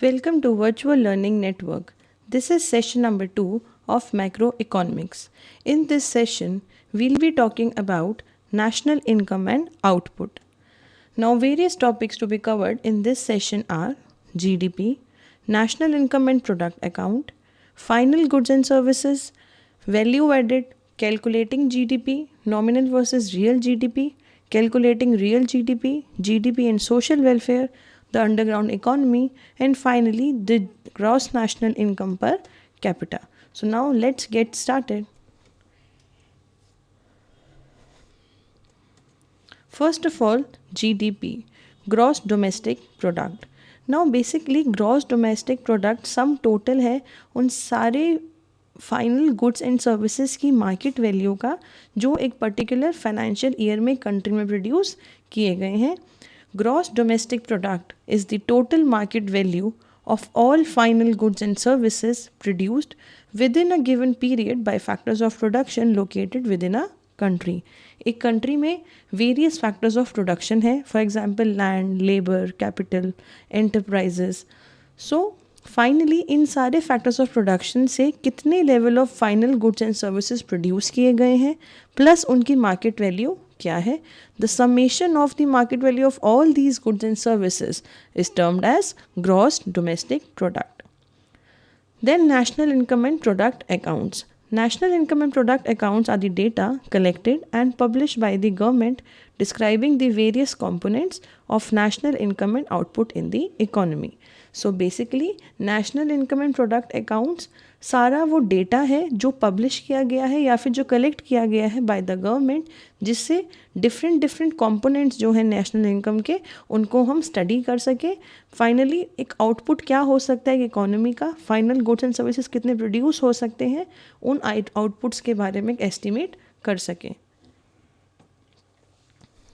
Welcome to Virtual Learning Network. This is session number 2 of macroeconomics. In this session, we'll be talking about national income and output. Now, various topics to be covered in this session are GDP, national income and product account, final goods and services, value added, calculating GDP, nominal versus real GDP, calculating real GDP, GDP and social welfare, the underground economy, and finally the gross national income per capita. So now let's get started. First of all, GDP, gross domestic product. Now basically gross domestic product sum total है उन सारे final goods and services की market value का जो एक particular financial year में country में produce किए गए हैं. Gross domestic product is the total market value of all final goods and services produced within a given period by factors of production located within a country. एक country में various factors of production है, for example land, labour, capital, enterprises. So finally इन सारे factors of production से कितने level of final goods and services produce किए गए हैं प्लस उनकी मार्केट वैल्यू क्या है. The summation of the market value of all these goods and services is termed as gross domestic product. Then national income and product accounts. National income and product accounts are the data collected and published by the government describing the various components of national income and output in the economy. So basically national income and product accounts सारा वो data है जो publish किया गया है या फिर जो कलेक्ट किया गया है बाय द गवर्नमेंट, जिससे डिफरेंट कंपोनेंट्स जो है नेशनल इनकम के उनको हम स्टडी कर सके. फाइनली एक आउटपुट क्या हो सकता है इकोनॉमी का, फाइनल गुड्स एंड सर्विसेज कितने प्रोड्यूस हो सकते हैं, उन आउटपुट्स के बारे में एस्टिमेट कर सकें.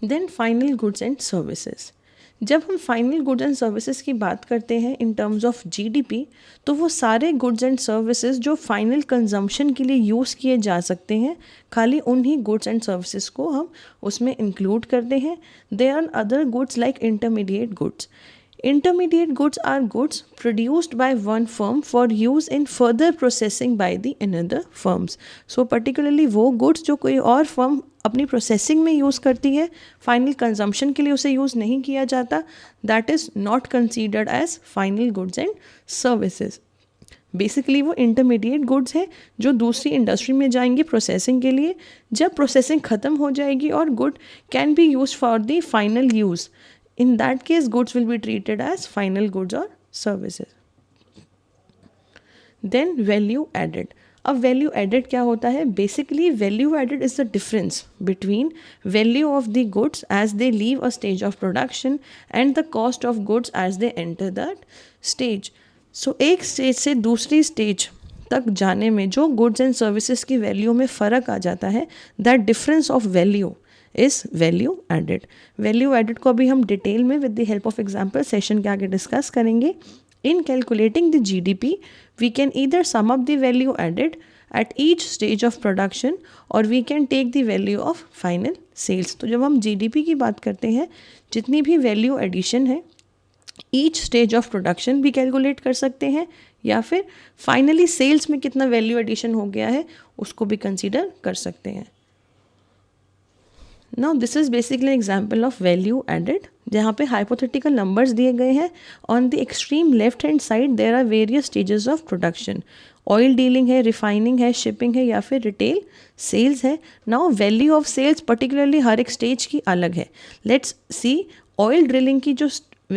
Then final goods and services. जब हम फाइनल गुड्स एंड सर्विसेज की बात करते हैं इन टर्म्स ऑफ जीडीपी, तो वो सारे गुड्स एंड सर्विसेज जो फाइनल कंजम्पशन के लिए यूज़ किए जा सकते हैं, खाली उन्हीं गुड्स एंड सर्विसेज को हम उसमें इंक्लूड करते हैं. There are other goods like intermediate goods. Intermediate goods are goods produced by one firm for use in further processing by the another firms. So particularly वो goods जो कोई और firm अपनी प्रोसेसिंग में यूज़ करती है, फाइनल कंजम्पशन के लिए उसे यूज़ नहीं किया जाता, that is not considered as final goods and services. Basically वो इंटरमीडिएट गुड्स हैं जो दूसरी इंडस्ट्री में जाएंगे प्रोसेसिंग के लिए. जब प्रोसेसिंग ख़त्म हो जाएगी और good can be use for the final use, in that case goods will be treated as final goods or services. Then value added. अब value added क्या होता है? Basically value added is the difference between value of the goods as they leave a stage of production and the cost of goods as they enter that stage. So एक stage से दूसरी stage तक जाने में जो goods and services की value में फ़र्क आ जाता है, that difference of value is value added. Value added को अभी हम डिटेल में with the help of example session के आगे डिस्कस करेंगे. In calculating the GDP we can either sum up the value added at each stage of production और we can take the value of final sales. तो जब हम GDP की बात करते हैं, जितनी भी वैल्यू एडिशन है ईच स्टेज ऑफ प्रोडक्शन भी कैलकुलेट कर सकते हैं, या फिर फाइनली सेल्स में कितना वैल्यू एडिशन हो गया है उसको भी कंसीडर कर सकते हैं. Now this is basically an example of value added, जहाँ पे hypothetical numbers दिए गए हैं. On the extreme left hand side there are various stages of production. Oil dealing है, refining है, shipping है या फिर retail sales है. Now value of sales particularly हर एक stage की अलग है. Let's see oil drilling की जो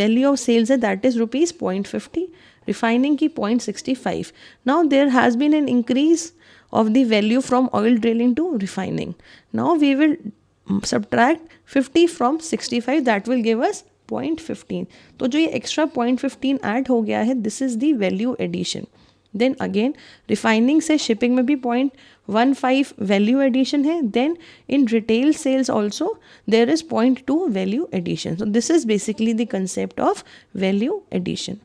value of sales है that is rupees 0.50, refining की 0.65. Now there has been an increase of the value from oil drilling to refining. Now we will subtract 50 from 65, that will give us 0.15. तो जो ये extra 0.15 add हो गया है, this is the value addition. Then again refining से shipping में भी 0.15 value addition है. Then in retail sales also there is 0.2 value addition. So this is basically the concept of value addition.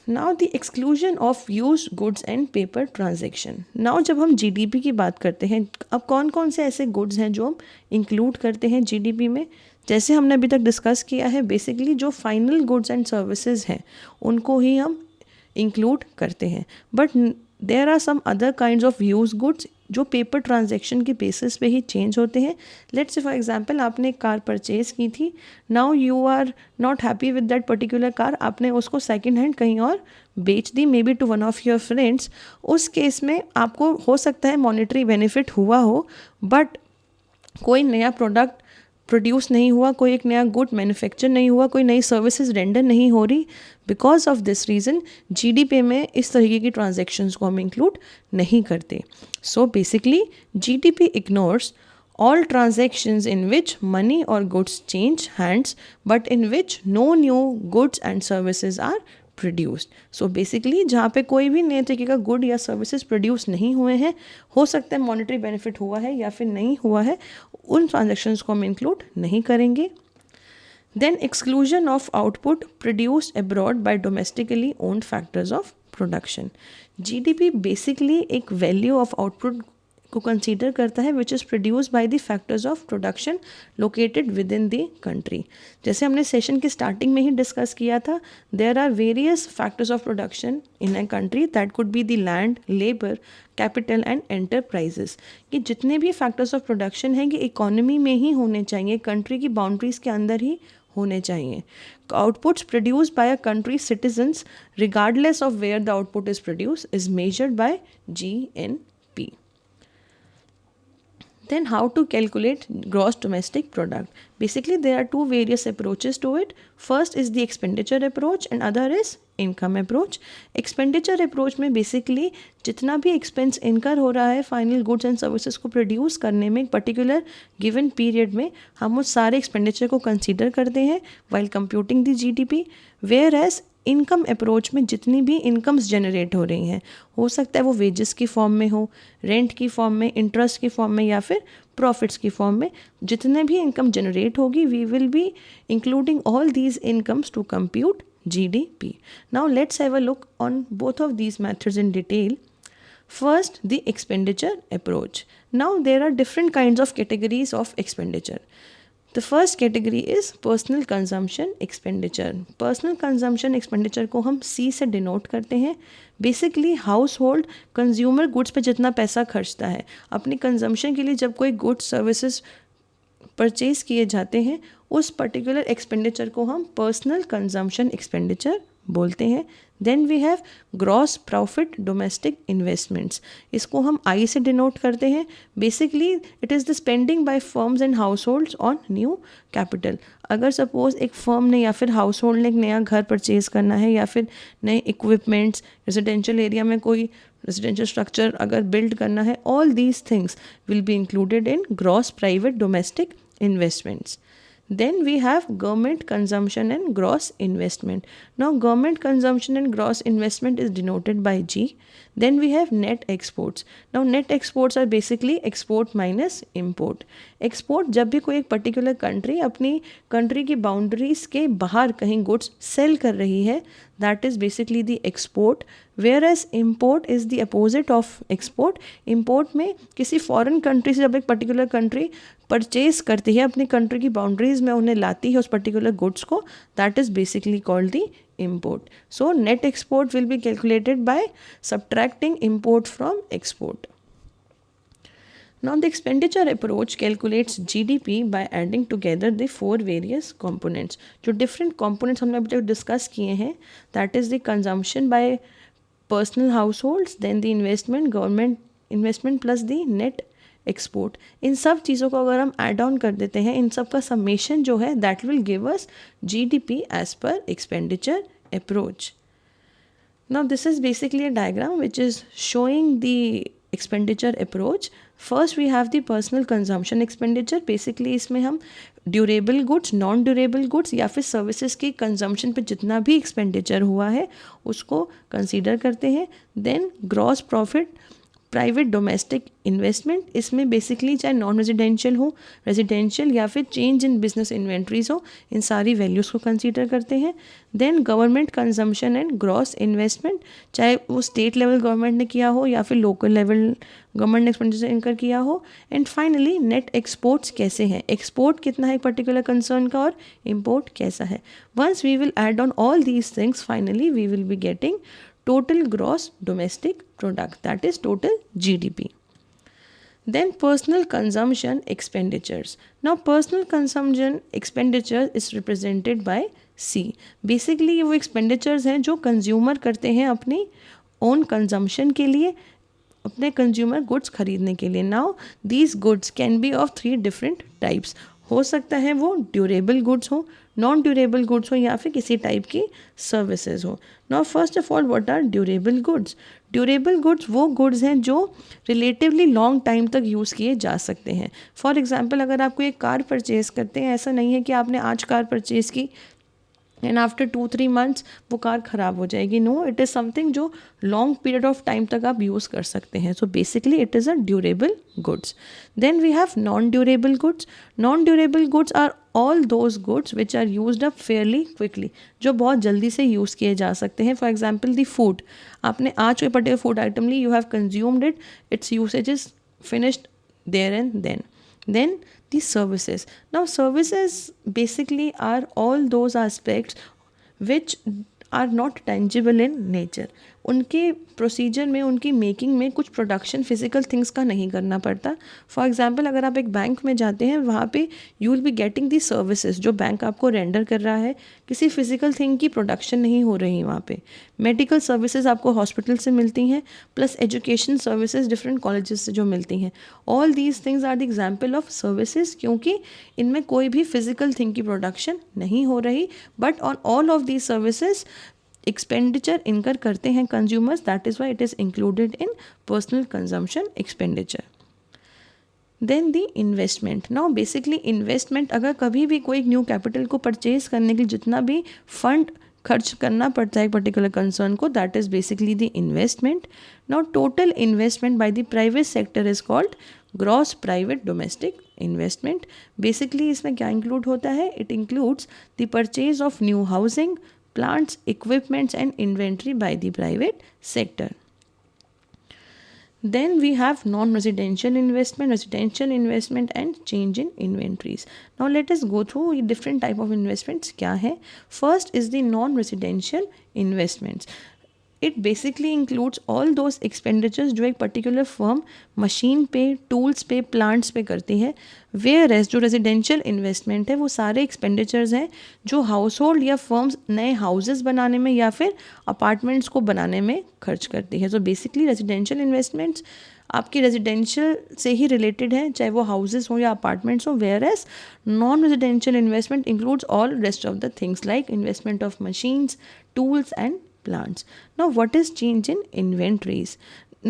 Now the exclusion of use goods and paper transaction. Now जब हम GDP की बात करते हैं, अब कौन कौन से ऐसे गुड्स हैं जो हम इंक्लूड करते हैं जीडीपी में, जैसे हमने अभी तक डिस्कस किया है, बेसिकली जो फाइनल गुड्स एंड सर्विसेज हैं उनको ही हम इंक्लूड करते हैं, but there are some other kinds of use goods जो पेपर ट्रांजैक्शन के बेसिस पे ही चेंज होते हैं। लेट्स से फॉर एग्जांपल आपने एक कार परचेज की थी, now you are not happy with that particular car, आपने उसको सेकंड हैंड कहीं और बेच दी, maybe to one of your friends. उस केस में आपको हो सकता है मॉनेटरी बेनिफिट हुआ हो, बट कोई नया प्रोडक्ट प्रोड्यूस नहीं हुआ, कोई एक नया गुड मैन्युफैक्चर नहीं हुआ, कोई नई सर्विसेज रेंडर नहीं हो रही। Because of this reason GDP में इस तरीके की ट्रांजैक्शंस को हम इंक्लूड नहीं करते। So basically GDP ignores all transactions in which money or goods change hands but in which no new goods and services are produced. So basically जहाँ पे कोई भी नए तरीके का गुड या सर्विसेज प्रोड्यूस नहीं हुए हैं, हो सकता है मॉनेटरी बेनिफिट हुआ है या फिर नहीं हुआ है, उन ट्रांजेक्शन्स को हम इंक्लूड नहीं करेंगे। Then exclusion of output produced abroad by domestically owned factors of production. GDP basically एक value of output को कंसीडर करता है which is produce by the factors of production located with in the country. जैसे हमने session की starting में ही discuss किया था, there are various factors of production in a country that could be the land, labour, capital and enterprises. ये जितने भी factors of production हैं ये इकोनॉमी में ही होने चाहिए, कंट्री की बाउंड्रीज़ के अंदर ही होने चाहिए। Outputs produced by a country citizens regardless of where the output is produce is measured by GNP. Then how to calculate gross domestic product? Basically there are two various approaches to it. First is the expenditure approach and other is income approach. Expenditure approach में basically जितना भी expense incur हो रहा है final goods and services को produce करने में एक particular given period में, हम उस सारे expenditure को consider करते हैं while computing the GDP. Whereas income approach में जितनी भी इनकम्स जनरेट हो रही हैं, हो सकता है वो वेजेस की फॉर्म में हो, रेंट की फॉर्म में, इंटरेस्ट की फॉर्म में या फिर प्रॉफिट्स की फॉर्म में, जितने भी इनकम जनरेट होगी we will be including all these incomes to compute GDP. Now let's have a look on both of these methods in detail. First, the expenditure approach. Now there are different kinds of categories of expenditure. The first category is personal consumption expenditure. Personal consumption expenditure को हम C से denote करते हैं. Basically house hold consumer goods पे जितना पैसा खर्चता है अपनी कंजम्पशन के लिए, जब कोई गुड्स सर्विसेज परचेज किए जाते हैं, उस पर्टिकुलर एक्सपेंडिचर को हम पर्सनल कंजम्पशन एक्सपेंडिचर बोलते हैं. Then we have gross profit domestic investments. इसको हम आई से डिनोट करते हैं. Basically it is the spending by firms and households on new capital. अगर सपोज एक फर्म ने या फिर हाउस होल्ड ने एक नया घर परचेज करना है या फिर नए इक्विपमेंट्स, रेजिडेंशियल एरिया में कोई रेजिडेंशियल स्ट्रक्चर अगर बिल्ड करना है, all these things will be included in gross private domestic investments. Then we have government consumption and gross investment. Now government consumption and gross investment is denoted by G. Then we have net exports. Now net exports are basically export minus import. Export जब भी कोई एक particular country अपनी country की boundaries के बाहर कहीं goods sale कर रही है, that is basically the export. Whereas import is the opposite of export. Import में किसी फॉरेन कंट्री से जब एक पर्टिकुलर कंट्री परचेज करती है, अपनी कंट्री की बाउंड्रीज में उन्हें लाती है उस पर्टिकुलर गुड्स को, that is basically called the import. So net export will be calculated by subtracting import from export. Now the expenditure approach calculates GDP by adding together the four various components. जो different components हमने अभी तक discuss किए हैं, that is the consumption by personal households, then the investment, government investment plus the net export. इन सब चीज़ों को अगर हम ऐड ऑन कर देते हैं, इन सब का समेशन जो है that will give us GDP as per expenditure approach. Now this is basically a diagram which is showing the expenditure approach. First we have the personal consumption expenditure. Basically इसमें हम durable goods, non durable goods या फिर services की consumption पे जितना भी expenditure हुआ है उसको कंसीडर करते हैं. Then gross profit private domestic investment, इसमें बेसिकली चाहे नॉन रेजिडेंशियल हो, रेजिडेंशियल या फिर चेंज इन बिजनेस इन्वेंट्रीज हो, इन सारी वैल्यूज़ को कंसीडर करते हैं। Then government consumption and gross investment, चाहे वो स्टेट लेवल गवर्नमेंट ने किया हो या फिर लोकल लेवल गवर्नमेंट ने एक्सपेंडिचर इनकर किया हो। एंड फाइनली नेट एक्सपोर्ट्स कैसे हैं, एक्सपोर्ट कितना है एक पर्टिकुलर कंसर्न का और इम्पोर्ट कैसा है। Once we will add on all these things, finally we will be getting total gross domestic product, that is total GDP. Then personal consumption expenditures. Now personal consumption expenditure is represented by C. Basically ये वो expenditures हैं जो consumer करते हैं अपनी own consumption के लिए, अपने consumer goods खरीदने के लिए. Now these goods can be of 3 different types. हो सकता है वो ड्यूरेबल गुड्स हो, नॉन ड्यूरेबल गुड्स हो या फिर किसी टाइप की सर्विसेज हो. Now first of all what are durable goods. Durable goods वो गुड्स हैं जो रिलेटिवली लॉन्ग टाइम तक यूज़ किए जा सकते हैं. फॉर एग्जांपल अगर आप कोई एक कार परचेज़ करते हैं, ऐसा नहीं है कि आपने आज कार परचेज़ की एंड आफ्टर 2-3 मंथ्स वो कार ख़राब हो जाएगी. नो, इट इज़ समथिंग जो लॉन्ग पीरियड ऑफ टाइम तक आप यूज़ कर सकते हैं. So basically it is a durable goods. Then we have non durable goods. Non durable goods are all those goods which are used up fairly quickly, जो बहुत जल्दी से use किए जा सकते हैं. फॉर एग्जाम्पल दी फूड, आपने आज कोई पर्टिकुलर फूड आइटम ली, you have consumed it, its usage is finished there and then. Then the services. Now services basically are all those aspects which are not tangible in nature. उनके procedure में, उनकी making में कुछ production physical things का नहीं करना पड़ता. For example अगर आप एक बैंक में जाते हैं, वहाँ पे you will be getting the services जो बैंक आपको रेंडर कर रहा है. किसी फिजिकल थिंग की प्रोडक्शन नहीं हो रही वहाँ पे. मेडिकल सर्विसेज आपको हॉस्पिटल से मिलती हैं, plus education services different colleges से जो मिलती हैं. All these things are the example of services, क्योंकि इनमें कोई भी फिजिकल थिंग की प्रोडक्शन नहीं हो रही. But on all of these services expenditure incur करते हैं consumers. That is why it is included in personal consumption expenditure. Then the investment. Now basically investment, अगर कभी भी कोई न्यू कैपिटल को परचेज करने के लिए जितना भी फंड खर्च करना पड़ता है एक पर्टिकुलर कंसर्न को, that is basically the investment. Now total investment by the private sector is called gross private domestic investment. Basically इसमें क्या इंक्लूड होता है? It includes the purchase of new housing, plants, equipments and inventory by the private sector. Then we have non-residential investment, residential investment and change in inventories. Now let us go through different type of investments क्या है. First is the non-residential investments. It basically includes all those expenditures जो एक particular firm machine पे, tools पे, plants पे करती है. Where as जो रेजिडेंशियल इन्वेस्टमेंट है वो सारे एक्सपेंडिचर्स हैं जो हाउस होल्ड या फर्म्स नए हाउसेस बनाने में या फिर अपार्टमेंट्स को बनाने में खर्च करती है. सो बेसिकली रेजिडेंशियल इन्वेस्टमेंट्स आपकी रेजिडेंशियल से ही रिलेटेड है, चाहे वो हाउसेस हो या अपार्टमेंट्स हो. Whereas non residential investment includes all rest of the things like investment of machines, tools and plants. Now what is change in inventories?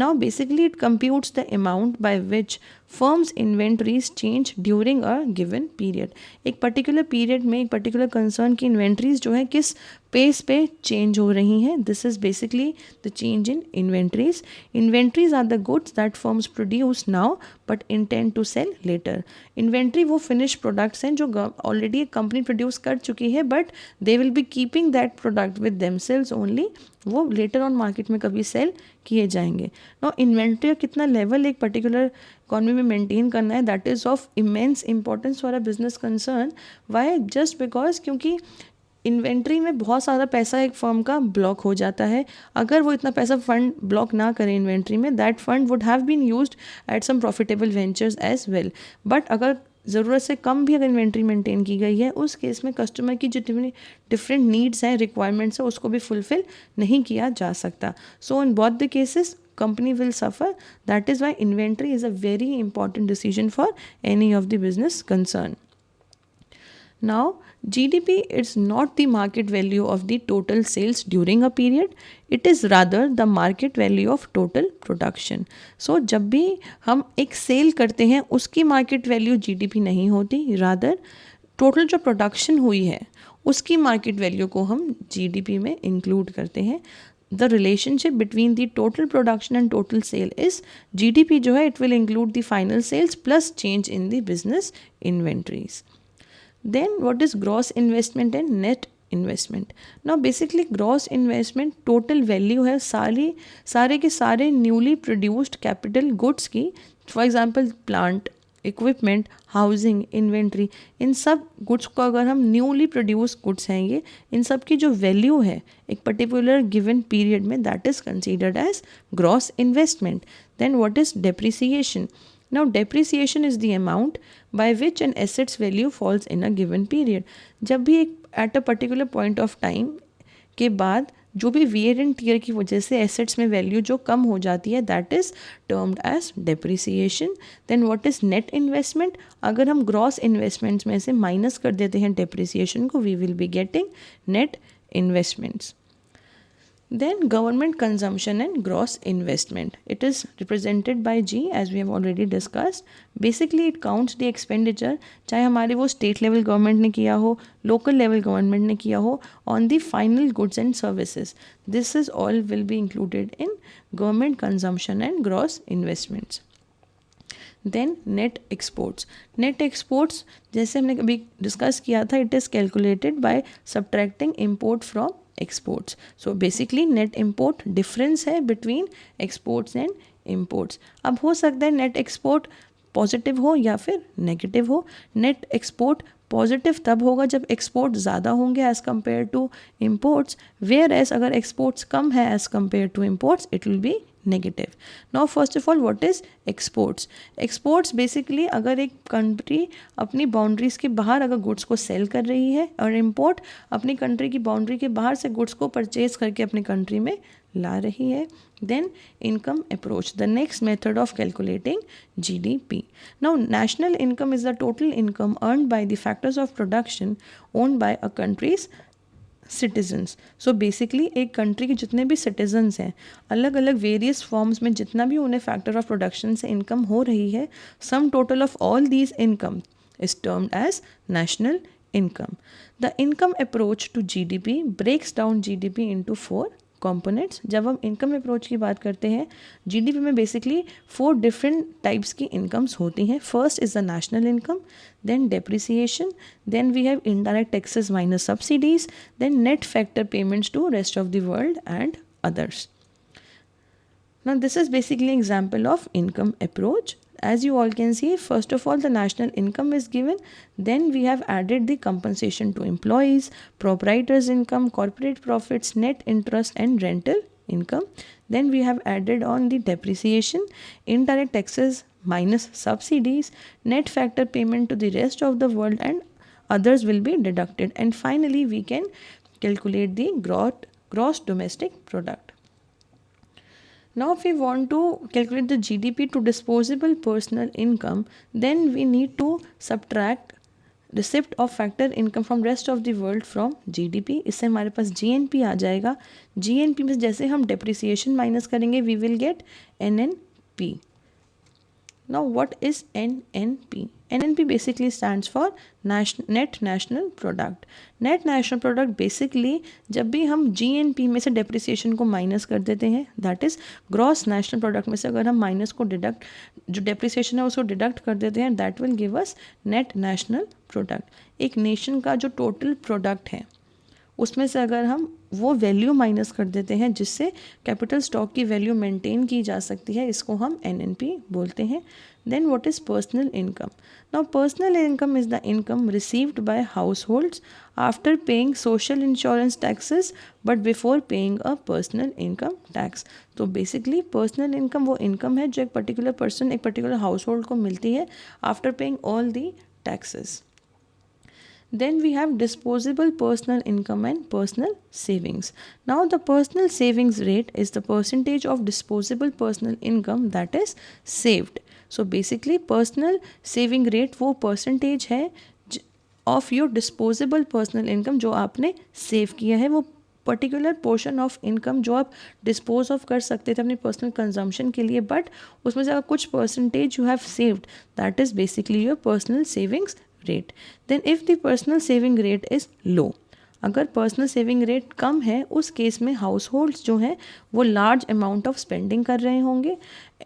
Now basically it computes the amount by which firms inventories change during a given period. एक particular period में एक particular concern की inventories जो है किस pace पे change हो रही हैं. This is basically the change in inventories. Inventories are the goods that firms produce now but intend to sell later. Inventory वो फिनिश प्रोडक्ट्स हैं जो ऑलरेडी एक कंपनी प्रोड्यूस कर चुकी है, but they will be keeping that product with themselves only. वो later on market में कभी सेल किए जाएंगे. नाउ इन्वेंट्री का कितना लेवल एक पर्टिकुलर इकॉनमी में मेंटेन करना है, that is of immense importance for a business concern. Why? Just because क्योंकि इन्वेंट्री में बहुत सारा पैसा एक फर्म का ब्लॉक हो जाता है. अगर वो इतना पैसा फंड ब्लॉक ना करे इन्वेंट्री में, that fund would have been used at some profitable ventures as well. But अगर ज़रूरत से कम भी अगर इन्वेंट्री मेंटेन की गई है, उस केस में कस्टमर की जितनी डिफरेंट नीड्स हैं, रिक्वायरमेंट्स हैं, उसको भी फुलफिल नहीं किया जा सकता. So in both the cases company will suffer. That is why inventory is a very important decision for any of the business concern. Now GDP is not the market value of the total sales during a period. It is rather the market value of total production. So जब भी हम एक cell करते हैं उसकी market value GDP नहीं होती, rather total जो प्रोडक्शन हुई है उसकी मार्केट वैल्यू को हम GDP में इंक्लूड करते हैं. The relationship between the total production and total sale is GDP जो है it will include the final sales plus change in the business inventories. Then what is gross investment and net investment? Now basically gross investment total value है सारे के सारे newly produced capital goods की, for example plant, equipment, housing, inventory, इन सब goods को अगर हम newly produced goods हैं ये, इन सब की जो value है एक particular given period में, that is considered as gross investment. Then what is depreciation? Now depreciation is the amount by which an asset's value falls in a given period. जब भी एक at a particular point of time के बाद जो भी wear and tear की वजह से assets में value जो कम हो जाती है that is termed as depreciation. Then what is net investment? अगर हम gross investments में से minus कर देते हैं depreciation को, we will be getting net investments. Then government consumption and gross investment. It is represented by G as we have already discussed. Basically it counts the expenditure, चाहे हमारे वो state level government ने किया हो, local level government ने किया हो, on the final goods and services. This is all will be included in government consumption and gross investments. Then net exports. Net exports जैसे हमने अभी डिस्कस किया था, it is calculated by subtracting import from exports. So basically net import difference है between exports and imports. अब हो सकता है net export पॉजिटिव हो या फिर नेगेटिव हो. नेट एक्सपोर्ट पॉजिटिव तब होगा जब एक्सपोर्ट ज़्यादा होंगे as compare to imports, whereas अगर एक्सपोर्ट्स कम है as compare to imports it will be negative. Now first of all what is exports? Exports basically अगर एक कंट्री अपनी बाउंड्रीज़ के बाहर अगर गुड्स को सेल कर रही है, और इम्पोर्ट अपनी कंट्री की बाउंड्री के बाहर से गुड्स को परचेज करके अपनी कंट्री में ला रही है. Then income approach, the next method of calculating GDP. Now national income is the total income earned by the factors of production owned by a country's citizens. So basically एक country के जितने भी citizens हैं अलग अलग various forms में जितना भी उन्हें factor of production से income हो रही है, sum total of all these income is termed as national income. The income approach to GDP breaks down GDP into four components. जब हम इनकम अप्रोच की बात करते हैं जीडीपी में बेसिकली 4 डिफरेंट टाइप्स की इनकम्स होती हैं. First is the national income, then depreciation, then we have indirect taxes minus subsidies, then net factor payments to rest of the world and others. Now this is basically an example of income approach. As you all can see, first of all the national income is given, then we have added the compensation to employees, proprietors income, corporate profits, net interest and rental income. Then we have added on the depreciation, indirect taxes minus subsidies, net factor payment to the rest of the world and others will be deducted. And finally we can calculate the gross domestic product. Now if we want to calculate the GDP to disposable personal income, then we need to subtract receipt of factor income from rest of the world from GDP. इससे हमारे पास GNP आ जाएगा. GNP में जैसे हम depreciation minus करेंगे we will get NNP. Now what is NNP? NNP basically stands for Net National Product. Net National Product basically जब भी हम GNP में से depreciation को माइनस कर देते हैं, that is Gross National Product में से अगर हम माइनस को डिडक्ट जो depreciation है उसको डिडक्ट कर देते हैं, that will give us Net National Product. एक नेशन का जो टोटल प्रोडक्ट है उसमें से अगर हम वो वैल्यू माइनस कर देते हैं जिससे कैपिटल स्टॉक की वैल्यू मेंटेन की जा सकती है, इसको हम एनएनपी बोलते हैं. Then what is personal income? Now personal income is the income received by households after paying social insurance taxes but before paying a personal income tax. तो बेसिकली पर्सनल इनकम वो income है जो एक particular person एक particular household को मिलती है after paying all the taxes. Then we have disposable personal income and personal savings. Now the personal savings rate is the percentage of disposable personal income that is saved. So basically personal saving rate वो percentage है of your disposable personal income जो आपने save किया है, वो particular portion of income जो आप dispose of कर सकते थे अपनी पर्सनल कंजम्पशन के लिए, बट उसमें से अगर कुछ percentage you have saved that is basically your personal savings rate. Then if the personal saving rate is low, अगर पर्सनल सेविंग रेट कम है उस केस में हाउस होल्ड्स जो हैं वो लार्ज अमाउंट ऑफ स्पेंडिंग कर रहे होंगे,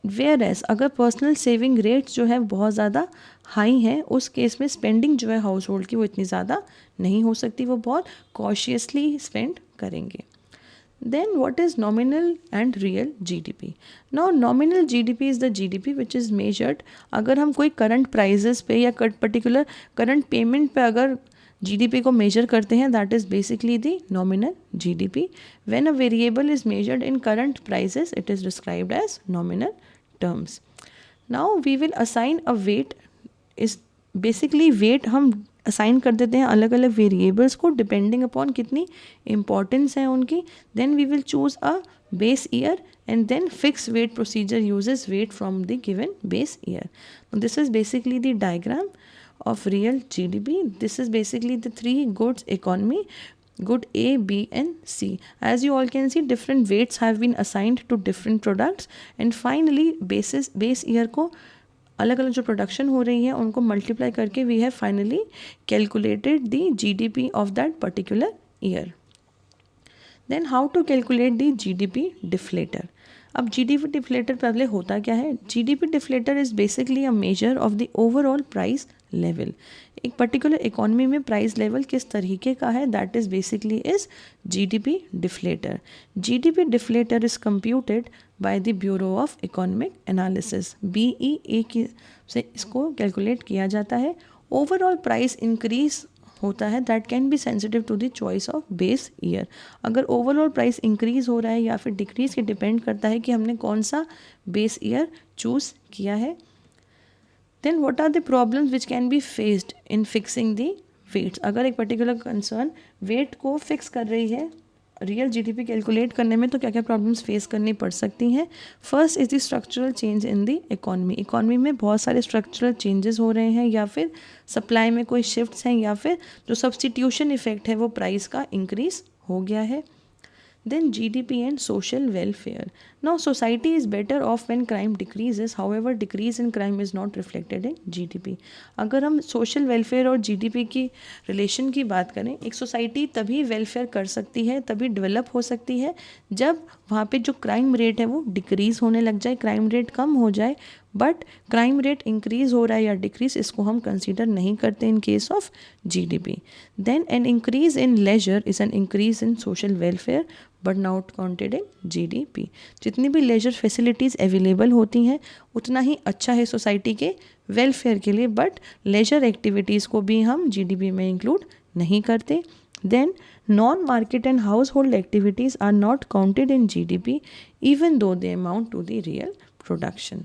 वेयर एज अगर पर्सनल सेविंग रेट्स जो है बहुत ज़्यादा हाई हैं उस केस में स्पेंडिंग जो है हाउस होल्ड की वो इतनी ज़्यादा नहीं हो सकती, वो बहुत कॉशियसली स्पेंड करेंगे. Then what is nominal and real GDP? Now nominal GDP is the GDP which is measured अगर हम कोई करंट प्राइजेस पे या पर्टिकुलर करंट पेमेंट पे अगर GDP को मेजर करते हैं, that is basically the nominal GDP. When a variable is measured in current prices, it is described as nominal terms. Now we will assign a weight. इस basically wait हम assign कर देते हैं अलग अलग वेरिएबल्स को डिपेंडिंग अपॉन कितनी importance है उनकी. Then we will choose a base year and then fix weight procedure uses weight from the given base year. This is basically the diagram of real GDP. This is basically the three goods economy, good A, B and C. As you all can see, different weights have been assigned to different products and finally base year को अलग अलग जो production हो रही है उनको multiply करके we have finally calculated the GDP of that particular year. Then how to calculate the GDP deflator. अब GDP डिफ्लेटर पहले होता क्या है? GDP deflator is basically a measure of the overall price level. एक particular economy में price level किस तरीके का है, that is basically is GDP deflator. GDP deflator is computed by the bureau of economic analysis, BEA की से इसको calculate किया जाता है. ओवरऑल प्राइस इंक्रीज होता है that can be sensitive to the choice of base year. अगर overall price increase हो रहा है या फिर डिक्रीज, के डिपेंड करता है कि हमने कौन सा बेस ईयर चूज़ किया है. Then what are the problems which can be faced in fixing the weights. अगर एक पर्टिकुलर कंसर्न वेट को फिक्स कर रही है रियल GDP कैलकुलेट करने में, तो क्या क्या प्रॉब्लम्स फेस करनी पड़ सकती हैं. First is the structural change in the economy. Economy में बहुत सारे स्ट्रक्चरल चेंजेस हो रहे हैं या फिर सप्लाई में कोई शिफ्ट्स हैं या फिर जो सब्सटीट्यूशन इफेक्ट है वो प्राइस का इंक्रीज हो गया है. Then GDP and social welfare. Now society is better off when crime decreases. However, decrease in crime is not reflected in GDP. अगर हम social welfare और GDP की relation की बात करें, एक society तभी welfare कर सकती है, तभी develop हो सकती है जब वहाँ पे जो crime rate है वो decrease होने लग जाए, crime rate कम हो जाए. बट क्राइम रेट इंक्रीज हो रहा है या डिक्रीज, इसको हम कंसीडर नहीं करते in case of GDP. Then an increase in leisure is an increase in social welfare but not counted in GDP. जितनी भी लेजर फैसिलिटीज़ अवेलेबल होती हैं उतना ही अच्छा है सोसाइटी के वेलफेयर के लिए, बट लेजर एक्टिविटीज़ को भी हम GDP में इंक्लूड नहीं करते. Then non-market and household activities are not counted in GDP even though they amount to the real production.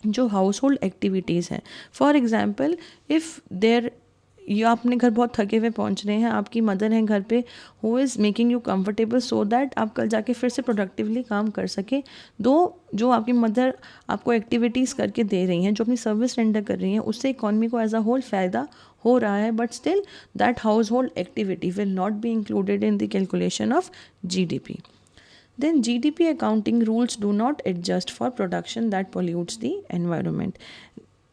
जो हाउस होल्ड एक्टिविटीज़ हैं, फॉर एग्ज़ाम्पल इफ़ देर या अपने घर बहुत थके हुए पहुंच रहे हैं, आपकी मदर हैं घर पे who is making you comfortable so that आप कल जाके फिर से प्रोडक्टिवली काम कर सकें. दो जो आपकी मदर आपको एक्टिविटीज़ करके दे रही हैं, जो अपनी सर्विस रेंडर कर रही हैं, उससे इकॉनमी को एज अ होल फ़ायदा हो रहा है, but still that house hold activity will not be included in the calculation of GDP. Then GDP accounting rules do not adjust for production that pollutes the environment.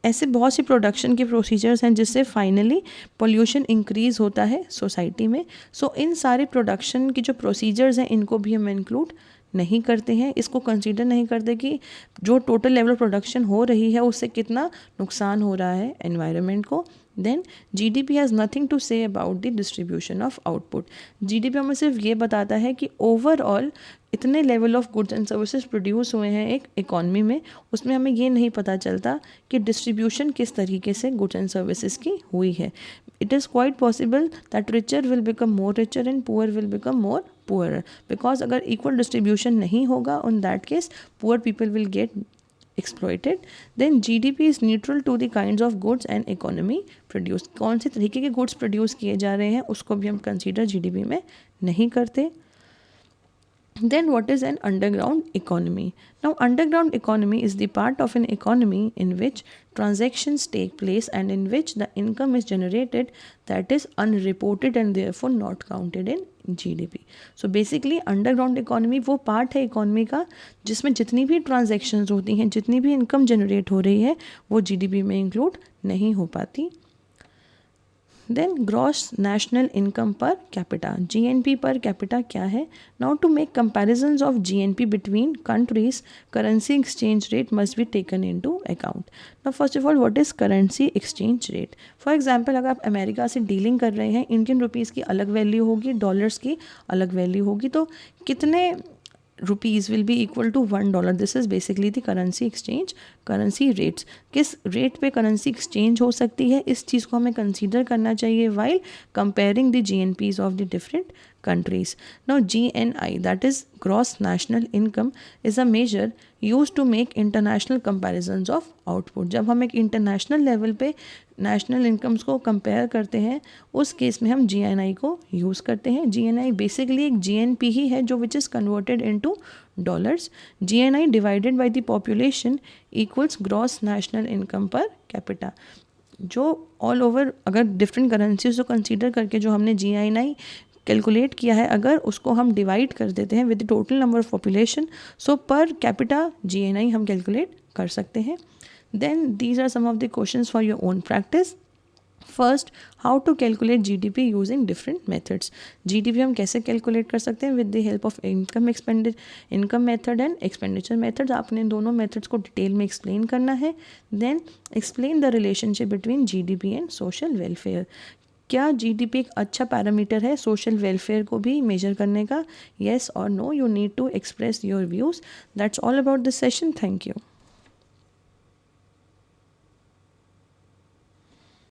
ऐसे बहुत सी production के procedures हैं जिससे finally pollution increase होता है society में. सो इन सारे production की जो प्रोसीजर्स हैं इनको भी हम इंक्लूड नहीं करते हैं, इसको कंसीडर नहीं करते कि जो टोटल लेवल ऑफ प्रोडक्शन हो रही है उससे कितना नुकसान हो रहा है एनवायरनमेंट को. Then GDP has nothing to say about the distribution of output. GDP हमें सिर्फ ये बताता है कि ओवरऑल इतने level of goods and services produce हुए हैं एक इकॉनमी में, उसमें हमें ये नहीं पता चलता कि डिस्ट्रीब्यूशन किस तरीके से गुड्स एंड सर्विसेज की हुई है. It is quite possible that richer will become more richer and poor will become more poor, because अगर इक्वल डिस्ट्रीब्यूशन नहीं होगा in that case poor people will get exploited. Then GDP is neutral to the kinds of goods and economy produced. कौन से तरीके के goods produce किए जा रहे हैं उसको भी हम consider GDP में नहीं करते. Then what is an underground economy? Now underground economy is the part of an economy in which transactions take place and in which the income is generated that is unreported and therefore not counted in GDP. So basically underground economy वो part है economy का जिसमें जितनी भी transactions होती हैं, जितनी भी इनकम जनरेट हो रही है वो GDP में इंक्लूड नहीं हो पाती. Then gross national income per capita, GNP per capita क्या है? Now to make comparisons of GNP between countries, currency exchange rate must be taken into account. Now first of all what is currency exchange rate? For example अगर आप America से dealing कर रहे हैं, Indian rupees की अलग value होगी, dollars की अलग वैल्यू होगी, तो कितने rupees will be equal to $1. This is basically the currency exchange, currency rates. किस रेट पे करेंसी एक्सचेंज हो सकती है, इस चीज़ को हमें कंसीडर करना चाहिए while comparing the GNPs of the different countries. Now GNI, that is gross national income, is a measure used to make international comparisons of output. जब हम एक इंटरनेशनल लेवल पे नेशनल इनकम्स को कंपेयर करते हैं, उस केस में हम GNI को यूज़ करते हैं. GNI बेसिकली एक GNP ही है जो which is converted into dollars. GNI divided by the population equals gross national income per capita. जो ऑल ओवर अगर डिफरेंट करेंसीज को कंसीडर करके जो हमने GNI कैलकुलेट किया है, अगर उसको हम डिवाइड कर देते हैं with the total number of population, so per capita GNI हम कैलकुलेट कर सकते हैं. Then these are some of the questions for your own practice. First, how to calculate GDP using different methods. GDP हम कैसे calculate कर सकते हैं with the help of income method and expenditure method. आपने दोनों मेथड्स को detail में explain करना है. Then explain the relationship between GDP and social welfare. क्या GDP एक अच्छा पैरामीटर है सोशल वेलफेयर को भी मेजर करने का? येस और no, you need to express your views. That's all about this session. Thank you.